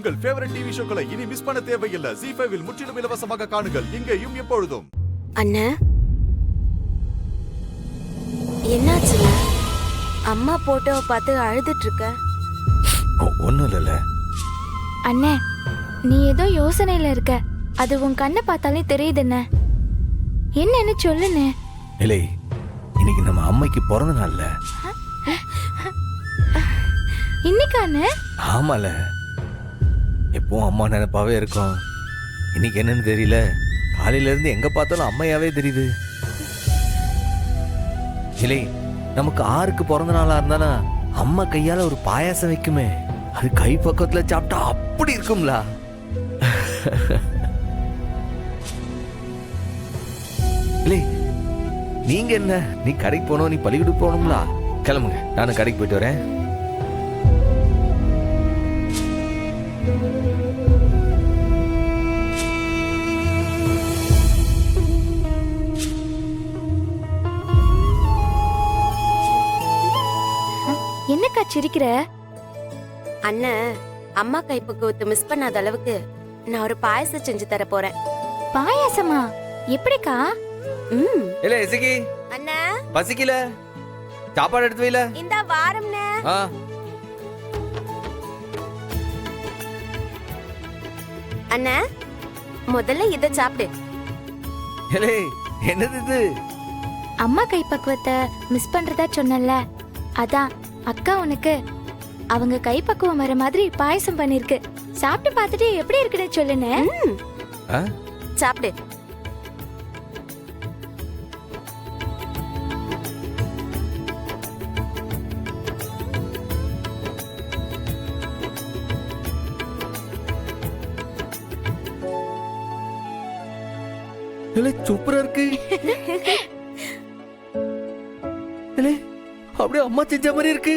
உங்கள் favourite TV ஷோக்களை இனி miss பண்ண தேவையில்லை. ZEE5 இல் முற்றிலும் இலவசமாக காணுங்கள், இங்கேயும் எப்பொழுதும். அண்ணா, என்னாச்சுல? அம்மா போட்டோவை பார்த்து அழுதுட்டு இருக்க. ஒண்ணும் இல்ல. அண்ணே, நீ ஏதோ யோசனையில இருக்க. அது உன் கண்ணை பார்த்தாலே தெரியுது. என்னன்னு சொல்லுண்ணே. இல்லை, இன்னைக்கு நம்ம அம்மைக்கு பிறந்த நாள்ல. இன்னைக்கானே? ஆமால, எப்பவும் அம்மா நினைப்பாவே இருக்கும். இன்னைக்கு என்னன்னு தெரியல, காலையில இருந்து எங்க பார்த்தாலும் அம்மையாவே தெரியுது. இல்லை, நமக்கு 6க்கு பிறந்த நாளா இருந்தானா அம்மா கையால ஒரு பாயாசம் வைக்குமே, அது கை பக்கத்துல சாப்பிட்டா அப்படி இருக்கும்ல. இல்லை, நீங்க என்ன, நீ கடைக்கு போனோம், நீ பள்ளிக்கூட போகணும்ல. கிளம்புங்க, நானும் கடைக்கு போயிட்டு வரேன். என்னக்கா சிரிக்கிற? அண்ணன், அம்மா கைப்பக்குவத்தை மிஸ் பண்ணாத அளவுக்கு நான் ஒரு பாயசம் செஞ்சு தர போறேன். பாயாசமா? எப்படிக்கா? இல்ல இசக்கி, அண்ணா, பசிக்கல, சாப்பாடு எடுத்து வைல. இந்த வாரம்னே. அண்ணா, முதல்ல இத சாப்பிடு. ஏலே, என்னது இது? அம்மா கை பக்குவத்தை மிஸ் பண்றதா சொன்னல, அதான் அக்கா உனக்கு அவங்க கை பக்குவம் வர மாதிரி பாயசம் பண்ணிருக்கு. சாப்பிட்டு பார்த்துட்டு எப்படி இருக்குன்னு சொல்லுனே. சாப்பிடு. சூப்பரா இருக்கு. அப்படியே அம்மா செஞ்ச மாதிரி இருக்கு.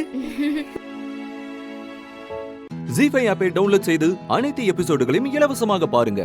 ZEE5 ஆப்பை டவுன்லோட் செய்து அனைத்து எபிசோடுகளையும் இலவசமாக பாருங்க.